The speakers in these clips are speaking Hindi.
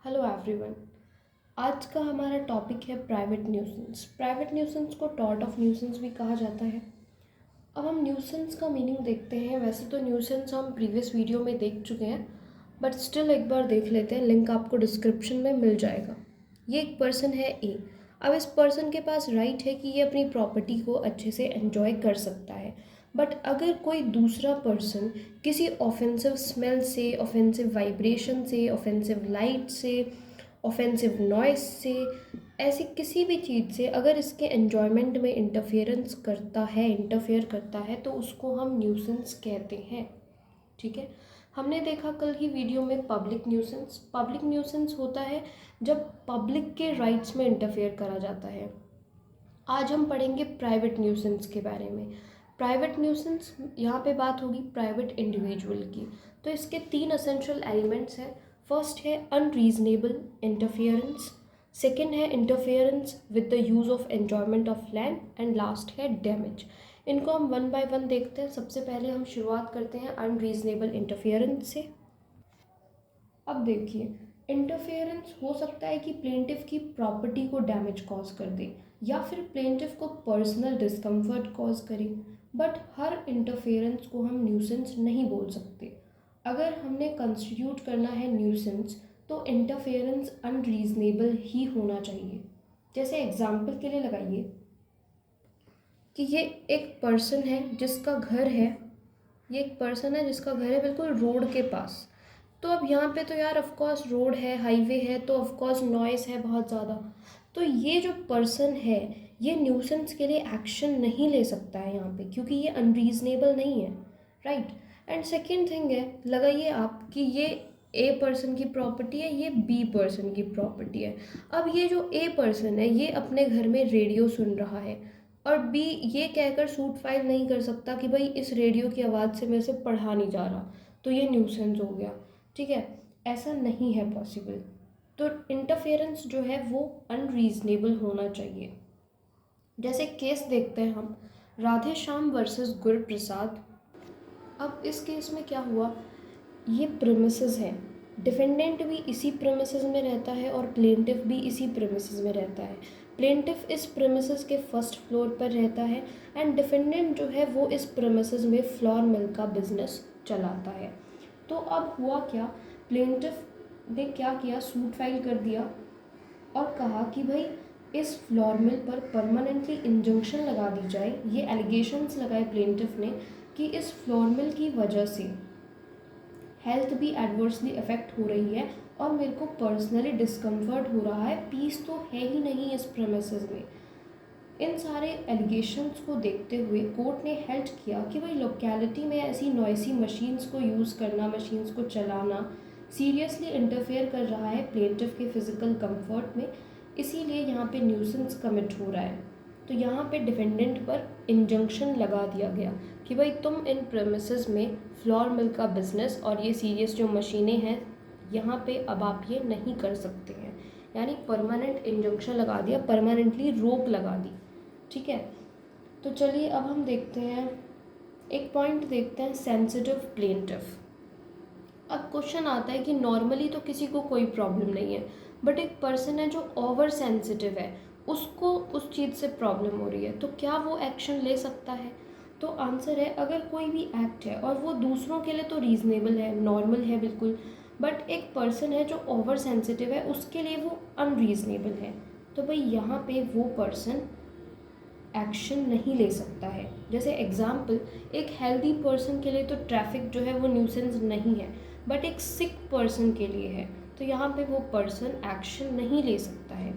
Hello everyone. आज का हमारा टॉपिक है प्राइवेट न्यूसेंस। प्राइवेट न्यूसेंस को टॉर्ट ऑफ न्यूसेंस भी कहा जाता है। अब हम न्यूसेंस का मीनिंग देखते हैं। वैसे तो न्यूसेंस हम प्रीवियस वीडियो में देख चुके हैं, बट स्टिल एक बार देख लेते हैं। लिंक आपको डिस्क्रिप्शन में मिल जाएगा। ये एक पर्सन है ए। अब इस पर्सन के पास राइट है कि ये अपनी प्रॉपर्टी को अच्छे से एंजॉय कर सकता है। बट अगर कोई दूसरा पर्सन किसी ऑफेंसिव स्मेल से, ऑफेंसिव वाइब्रेशन से, ऑफेंसिव लाइट से, ऑफेंसिव नॉइस से, ऐसी किसी भी चीज़ से अगर इसके एन्जॉयमेंट में इंटरफेयर करता है तो उसको हम न्यूसेंस कहते हैं। ठीक है। हमने देखा कल की वीडियो में पब्लिक न्यूसेंस होता है जब पब्लिक के राइट्स में इंटरफेयर करा जाता है। आज हम पढ़ेंगे प्राइवेट न्यूसेंस के बारे में। प्राइवेट न्यूसेंस यहाँ पे बात होगी प्राइवेट इंडिविजुअल की। तो इसके तीन असेंशियल एलिमेंट्स हैं। फर्स्ट है अनरीजनेबल इंटरफेरेंस, सेकेंड है interference with the use of enjoyment of land, and last है डैमेज। इनको हम वन बाय वन देखते हैं। सबसे पहले हम शुरुआत करते हैं अनरीजनेबल इंटरफेरेंस से। अब देखिए, इंटरफेरेंस हो सकता है कि प्लेंटिफ की प्रॉपर्टी को डैमेज कॉज कर दे या फिर प्लेंटिफ को पर्सनल डिस्कम्फर्ट कॉज करे। बट हर इंटरफेरेंस को हम न्यूसेंस नहीं बोल सकते। अगर हमने कंस्टिट्यूट करना है न्यूसेंस तो इंटरफेरेंस अनरीजनेबल ही होना चाहिए। जैसे एग्जाम्पल के लिए लगाइए कि ये एक पर्सन है जिसका घर है, बिल्कुल रोड के पास। तो अब यहाँ पे तो यार ऑफकोर्स रोड है, हाईवे है, तो ऑफकोर्स नॉइस है बहुत ज़्यादा। तो ये जो पर्सन है ये न्यूसेंस के लिए एक्शन नहीं ले सकता है यहाँ पे, क्योंकि ये अनरीजनेबल नहीं है। राइट। एंड सेकेंड थिंग है, लगाइए आप कि ये ए पर्सन की प्रॉपर्टी है, ये बी पर्सन की प्रॉपर्टी है। अब ये जो ए पर्सन है ये अपने घर में रेडियो सुन रहा है और बी ये कहकर सूट फाइल नहीं कर सकता कि भाई इस रेडियो की आवाज़ से मेरे से पढ़ा नहीं जा रहा, तो ये न्यूसेंस हो गया। ठीक है, ऐसा नहीं है पॉसिबल। तो इंटरफेरेंस जो है वो अनरीजनेबल होना चाहिए। जैसे केस देखते हैं हम, राधे श्याम वर्सेस गुरुप्रसाद। अब इस केस में क्या हुआ, ये प्रेमिसेस है। डिफेंडेंट भी इसी प्रेमिसेस में रहता है और प्लेंटिफ भी इसी प्रेमिसेस में रहता है। प्लेंटिफ इस प्रेमिसेस के फर्स्ट फ्लोर पर रहता है एंड डिफेंडेंट जो है वो इस प्रेमिसेस में फ्लोर मिल का बिजनेस चलाता है। तो अब हुआ क्या, प्लेंटिफ ने क्या किया, सूट फाइल कर दिया और कहा कि भाई इस फ्लोर मिल पर परमानेंटली इंजंक्शन लगा दी जाए। ये एलिगेशंस लगाए प्लेंटिफ ने कि इस फ्लोर मिल की वजह से हेल्थ भी एडवर्सली अफेक्ट हो रही है और मेरे को पर्सनली डिस्कम्फर्ट हो रहा है, पीस तो है ही नहीं इस प्रेमिसेस में। इन सारे एलिगेशंस को देखते हुए कोर्ट ने हेल्ड किया कि भाई लोकेलिटी में ऐसी नॉइसी मशीन्स को यूज़ करना, मशीन्स को चलाना सीरियसली इंटरफेयर कर रहा है प्लेंटिफ के फिजिकल कंफर्ट में, इसीलिए यहाँ पे न्यूसेंस कमिट हो रहा है। तो यहाँ पे डिफेंडेंट पर इंजंक्शन लगा दिया गया कि भाई तुम इन प्रेमिसेस में फ्लोर मिल का बिजनेस और ये सीरियस जो मशीनें हैं यहाँ पे अब आप ये नहीं कर सकते हैं। यानी परमानेंट इंजंक्शन लगा दिया, परमानेंटली रोक लगा दी। ठीक है। तो चलिए अब हम देखते हैं, एक पॉइंट देखते हैं, सेंसिटिव प्लेंटिफ। अब क्वेश्चन आता है कि नॉर्मली तो किसी को कोई प्रॉब्लम नहीं है, बट एक पर्सन है जो ओवर सेंसिटिव है, उसको उस चीज़ से प्रॉब्लम हो रही है, तो क्या वो एक्शन ले सकता है? तो आंसर है, अगर कोई भी एक्ट है और वो दूसरों के लिए तो रीजनेबल है, नॉर्मल है बिल्कुल, बट एक पर्सन है जो ओवर सेंसिटिव है उसके लिए वो अनरीजनेबल है, तो भाई यहाँ पे वो पर्सन एक्शन नहीं ले सकता है। जैसे एग्जाम्पल, एक हेल्दी पर्सन के लिए तो ट्रैफिक जो है वो न्यूसेंस नहीं है, बट एक सिक पर्सन के लिए है, तो यहाँ पे वो पर्सन एक्शन नहीं ले सकता है।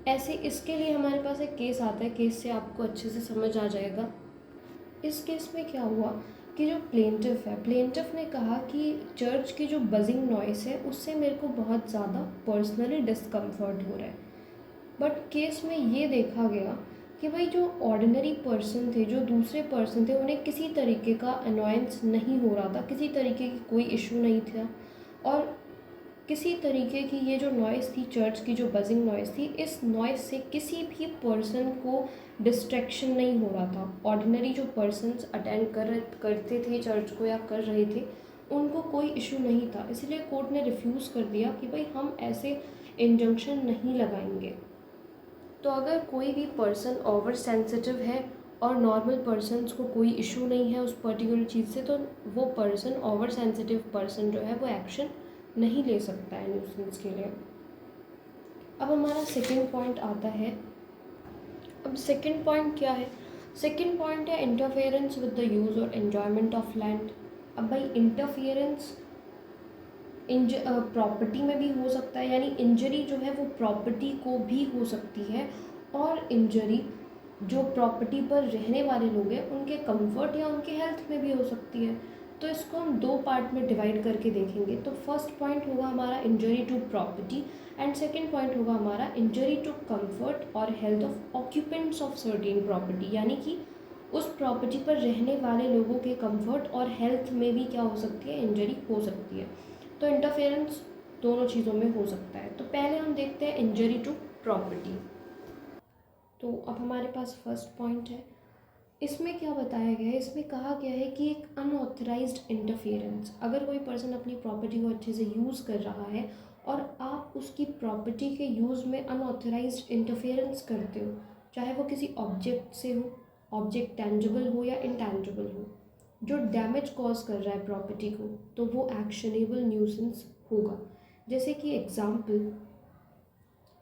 ऐसे इसके लिए हमारे पास एक केस आता है, केस से आपको अच्छे से समझ आ जाएगा। इस केस में क्या हुआ कि जो प्लेंटिफ है, प्लेंटिफ ने कहा कि चर्च की जो बजिंग नॉइस है उससे मेरे को बहुत ज़्यादा पर्सनली डिस्कम्फर्ट हो रहा है। बट केस में ये देखा गया कि भाई जो ऑर्डिनरी पर्सन थे, जो दूसरे पर्सन थे, उन्हें किसी तरीके का अनॉयंस नहीं हो रहा था, किसी तरीके की कोई इशू नहीं था, और किसी तरीके की ये जो नॉइस थी, चर्च की जो बजिंग नॉइस थी, इस नॉइस से किसी भी पर्सन को डिस्ट्रैक्शन नहीं हो रहा था। ऑर्डिनरी जो पर्सन्स अटेंड करते थे चर्च को या कर रहे थे उनको कोई इशू नहीं था, इसलिए कोर्ट ने रिफ्यूज़ कर दिया कि भाई हम ऐसे इंजंक्शन नहीं लगाएंगे। तो अगर कोई भी पर्सन ओवर सेंसिटिव है और नॉर्मल पर्सन्स को कोई इशू नहीं है उस पर्टिकुलर चीज़ से, तो वो पर्सन, ओवर सेंसिटिव पर्सन जो है वो एक्शन नहीं ले सकता है न्यूसेंस के लिए। अब हमारा सेकंड पॉइंट आता है। अब सेकंड पॉइंट क्या है? सेकंड पॉइंट है इंटरफेरेंस विद द यूज़ और एन्जॉयमेंट ऑफ लैंड। अब भाई इंटरफेरेंस प्रॉपर्टी में भी हो सकता है, यानी इंजरी जो है वो प्रॉपर्टी को भी हो सकती है, और इंजरी जो प्रॉपर्टी पर रहने वाले लोग हैं उनके कंफर्ट या उनके हेल्थ में भी हो सकती है। तो इसको हम दो पार्ट में डिवाइड करके देखेंगे। तो फर्स्ट पॉइंट होगा हमारा injury to property, and second point होगा हमारा इंजरी टू कंफर्ट और health of occupants of certain property, यानी कि उस प्रॉपर्टी पर रहने वाले लोगों के कंफर्ट और हेल्थ में भी क्या हो सकती है, इंजरी हो सकती है। तो इंटरफेरेंस दोनों चीज़ों में हो सकता है। तो पहले हम देखते हैं इंजरी टू प्रॉपर्टी। तो अब हमारे पास फर्स्ट पॉइंट है। इसमें क्या बताया गया है? इसमें कहा गया है कि एक अनऑथराइज्ड इंटरफेरेंस, अगर कोई पर्सन अपनी प्रॉपर्टी को अच्छे से यूज़ कर रहा है और आप उसकी प्रॉपर्टी के यूज़ में अनऑथराइज्ड इंटरफेरेंस करते हो, चाहे वो किसी ऑब्जेक्ट से हो, ऑब्जेक्ट टेंजिबल हो या इनटेंजिबल हो, जो डैमेज कॉज कर रहा है प्रॉपर्टी को, तो वो एक्शनेबल न्यूसेंस होगा। जैसे कि एग्जांपल,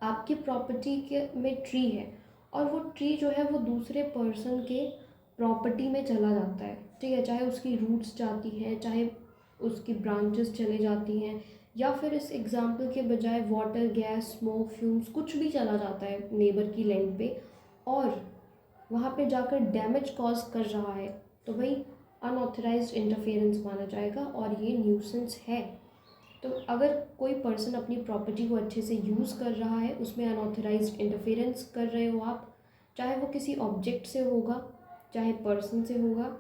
आपकी प्रॉपर्टी के में ट्री है और वो ट्री जो है वो दूसरे पर्सन के प्रॉपर्टी में चला जाता है, ठीक है, चाहे उसकी रूट्स जाती हैं, चाहे उसकी ब्रांचेस चले जाती हैं, या फिर इस एग्जांपल के बजाय वाटर, गैस, स्मोक, फ्यूम्स कुछ भी चला जाता है नेबर की लैंड पे और वहाँ पे जाकर डैमेज कॉज कर रहा है, तो भाई अनऑथराइज्ड इंटरफेरेंस माना जाएगा और ये न्यूसेंस है। तो अगर कोई पर्सन अपनी प्रॉपर्टी को अच्छे से यूज़ कर रहा है, उसमें अनऑथराइज्ड इंटरफेरेंस कर रहे हो आप, चाहे वो किसी ऑब्जेक्ट से होगा, चाहे पर्सन से होगा,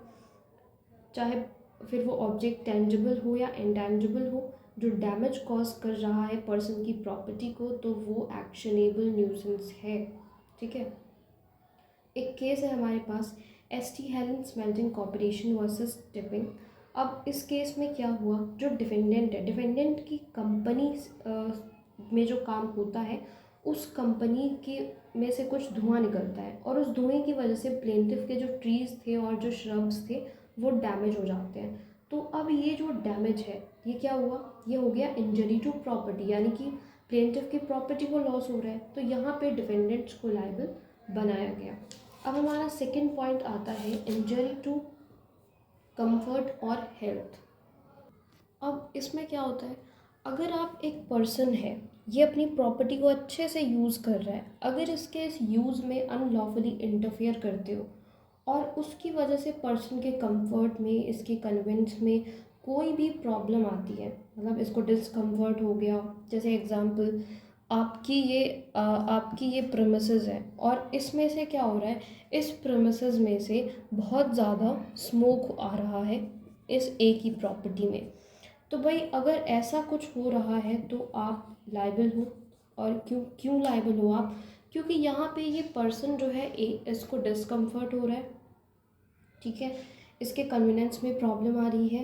चाहे फिर वो ऑब्जेक्ट टेंजिबल हो या इंटेंजिबल हो, जो डैमेज कॉज कर रहा है पर्सन की प्रॉपर्टी को, तो वो एक्शनेबल न्यूसेंस है। ठीक है। एक केस है हमारे पास, ST Helen smelting corporation versus tipping. अब इस केस में क्या हुआ, जो डिफेंडेंट है, डिफेंडेंट की कंपनी में जो काम होता है, उस कंपनी के में से कुछ धुआं निकलता है और उस धुएं की वजह से प्लेंटिफ के जो ट्रीज़ थे और जो श्रब्स थे वो डैमेज हो जाते हैं। तो अब ये जो डैमेज है, ये क्या हुआ, ये हो गया इंजरी टू प्रॉपर्टी, यानी कि प्लेंटिफ की प्रॉपर्टी को लॉस हो रहा है, तो यहाँ पे डिफेंडेंट्स को लायबल बनाया गया। अब हमारा सेकंड पॉइंट आता है इंजरी टू कंफर्ट और हेल्थ। अब इसमें क्या होता है, अगर आप एक पर्सन है, ये अपनी प्रॉपर्टी को अच्छे से यूज़ कर रहा है, अगर इसके इस यूज़ में अनलॉफुली इंटरफेयर करते हो और उसकी वजह से पर्सन के कंफर्ट में, इसके कन्वेंस में कोई भी प्रॉब्लम आती है, मतलब इसको डिस्कम्फर्ट हो गया, जैसे एग्जांपल आपकी ये प्रेमिसेस है और इसमें से क्या हो रहा है, इस प्रेमिसेस में से बहुत ज़्यादा स्मोक आ रहा है इस एक ही प्रॉपर्टी में, तो भाई अगर ऐसा कुछ हो रहा है तो आप लायबल हो। और क्यों लायबल हो आप, क्योंकि यहाँ पे ये पर्सन जो है इसको डिस्कम्फर्ट हो रहा है, ठीक है, इसके कन्वीनियंस में प्रॉब्लम आ रही है,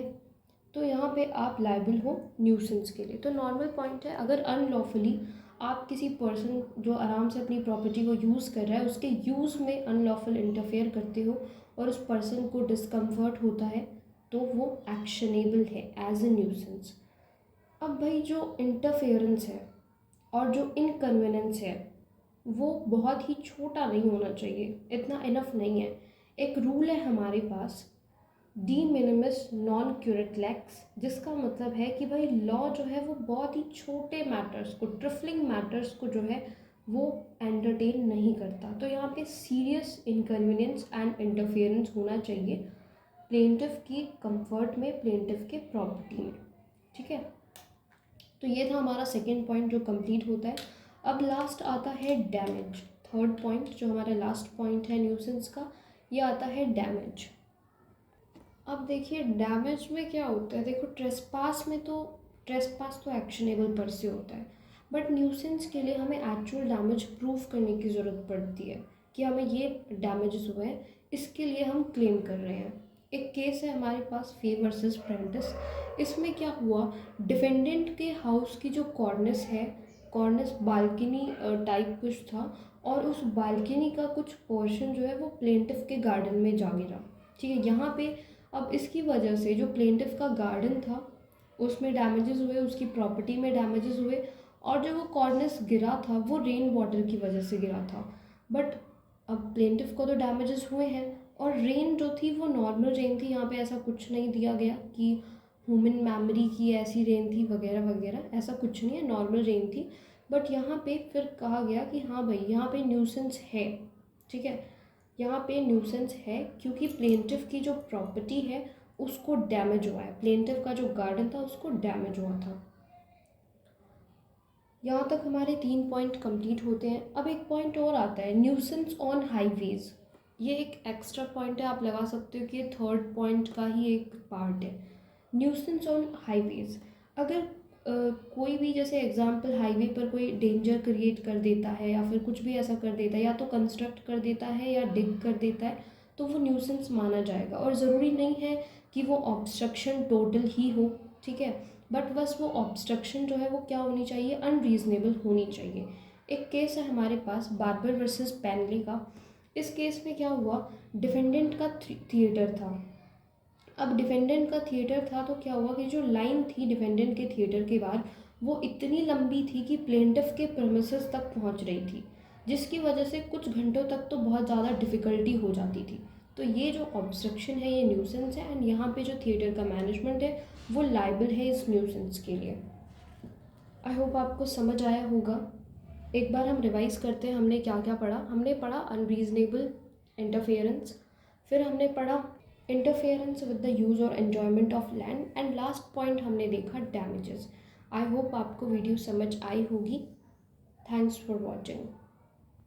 तो यहाँ पे आप लायबल हो न्यूसेंस के लिए। तो नॉर्मल पॉइंट है, अगर अनलॉफुली आप किसी पर्सन जो आराम से अपनी प्रॉपर्टी को यूज़ कर रहा है, उसके यूज़ में अनलॉफुल इंटरफेयर करते हो और उस पर्सन को डिस्कम्फर्ट होता है, तो वो एक्शनेबल है एज ए न्यूसेंस। अब भाई जो इंटरफेरेंस है और जो इनकन्वीनियंस है वो बहुत ही छोटा नहीं होना चाहिए, इतना इनफ नहीं है। एक रूल है हमारे पास, डी मिनिमिस नॉन क्यूरेट लेक्स, जिसका मतलब है कि भाई लॉ जो है वो बहुत ही छोटे मैटर्स को, ट्रिफलिंग मैटर्स को जो है वो एंटरटेन नहीं करता। तो यहाँ पे सीरियस इनकन्वीनियंस एंड इंटरफेरेंस होना चाहिए प्लेंटिफ की कंफर्ट में, प्लेंटिफ के प्रॉपर्टी में। ठीक है, तो ये था हमारा सेकेंड पॉइंट जो कंप्लीट होता है। अब लास्ट आता है डैमेज। थर्ड पॉइंट जो हमारा लास्ट पॉइंट है न्यूसेंस का, ये आता है डैमेज। अब देखिए डैमेज में क्या होता है, देखो ट्रेसपास तो एक्शनेबल पर से होता है, बट न्यूसेंस के लिए हमें एक्चुअल डैमेज प्रूफ करने की ज़रूरत पड़ती है कि हमें ये डैमेजेस हुए हैं, इसके लिए हम क्लेम कर रहे हैं। एक केस है हमारे पास, फे वर्सेस प्रेंटिस। इसमें क्या हुआ, डिफेंडेंट के हाउस की जो कॉर्निस है, कॉर्निस बालकनी टाइप कुछ था, और उस बालकनी का कुछ पोर्शन जो है वो प्लेंटिफ के गार्डन में जा गिरा। ठीक है, यहाँ पे अब इसकी वजह से जो प्लेंटिफ का गार्डन था उसमें डैमेजेस हुए, उसकी प्रॉपर्टी में डैमेजेस हुए, और जो वो कॉर्निस गिरा था वो रेन वाटर की वजह से गिरा था। बट अब प्लेंटिफ को तो डैमेजेस हुए हैं, और रेन जो थी वो नॉर्मल रेन थी, यहाँ पे ऐसा कुछ नहीं दिया गया कि ह्यूमन मेमोरी की ऐसी रेन थी वगैरह वगैरह, ऐसा कुछ नहीं है, नॉर्मल रेन थी। बट यहाँ पे फिर कहा गया कि हाँ भाई यहाँ पे न्यूसेंस है। ठीक है, यहाँ पे न्यूसेंस है क्योंकि प्लेंटिफ की जो प्रॉपर्टी है उसको डैमेज हुआ है, प्लेंटिफ का जो गार्डन था उसको डैमेज हुआ था। यहाँ तक हमारे 3 पॉइंट कंप्लीट होते हैं। अब एक पॉइंट और आता है, न्यूसेंस ऑन हाईवेज। ये एक एक्स्ट्रा पॉइंट है, आप लगा सकते हो कि ये थर्ड पॉइंट का ही एक पार्ट है। न्यूसेंस ऑन हाईवेज, अगर कोई भी जैसे एग्जांपल हाईवे पर कोई डेंजर क्रिएट कर देता है या फिर कुछ भी ऐसा कर देता है, या तो कंस्ट्रक्ट कर देता है या डिग कर देता है, तो वो न्यूसेंस माना जाएगा। और ज़रूरी नहीं है कि वो ऑब्स्ट्रक्शन टोटल ही हो, ठीक है, बट बस वो ऑब्स्ट्रक्शन जो है वो क्या होनी चाहिए, अनरीजनेबल होनी चाहिए। एक केस है हमारे पास बार्बर वर्सेस पेनले का। इस केस में क्या हुआ, डिफेंडेंट का थिएटर था। अब डिफेंडेंट का थिएटर था तो क्या हुआ कि जो लाइन थी डिफेंडेंट के थिएटर के बाहर वो इतनी लंबी थी कि प्लेंटिफ के प्रेमिसेस तक पहुंच रही थी, जिसकी वजह से कुछ घंटों तक तो बहुत ज़्यादा डिफ़िकल्टी हो जाती थी। तो ये जो ऑब्स्ट्रक्शन है ये न्यूसेंस है, एंड यहाँ पे जो थिएटर का मैनेजमेंट है वो लाइबल है इस न्यूसेंस के लिए। आई होप आपको समझ आया होगा। एक बार हम रिवाइज़ करते हैं, हमने क्या क्या पढ़ा। हमने पढ़ा अनरीजनेबल इंटरफेरेंस, फिर हमने पढ़ा इंटरफेरेंस विद द यूज़ और enjoyment of land, and last point हमने देखा डैमेजेस। आई होप आपको वीडियो समझ आई होगी। Thanks for watching.